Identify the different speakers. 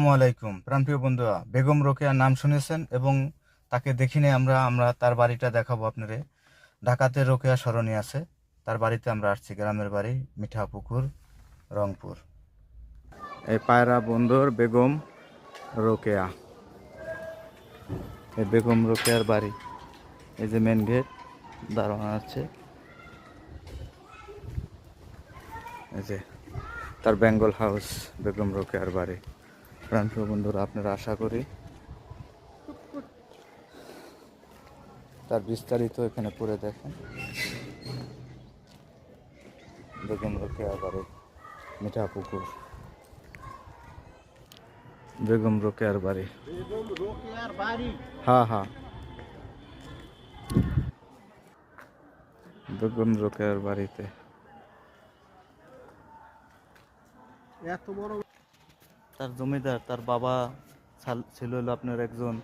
Speaker 1: আসসালামু আলাইকুম প্রাণপ্রিয় বন্ধুরা, বেগম রোকেয়ার নাম শুনেছেন এবং তাকে দেখিনি। আমরা তার বাড়িটা দেখাবো আপনারে। ঢাকাতে রোকেয়া সরণি আছে, তার বাড়িতে আমরা আসছি। গ্রামের বাড়ি মিঠাপুকুর, রংপুর। এই পায়রা বন্দর বেগম রোকেয়া, এই বেগম রোকেয়ার বাড়ি। এই যে মেন গেট, দারোয়ান আছে। এই যে তার বেঙ্গল হাউস, বেগম রোকেয়ার বাড়ি। প্রাণপ্রিয় বন্ধুরা, আপনারা আশা করি তার বিস্তারিত এখানে পড়ে দেখেন। বেগম রোকেয়ার বাড়ি মিঠাপুকুর, বেগম রোকেয়ার বাড়ি। হ্যাঁ হ্যাঁ, বেগম রোকেয়ার বাড়িতে এত বড় তার জমিদার, তার বাবা ছিল হলো আপনার একজন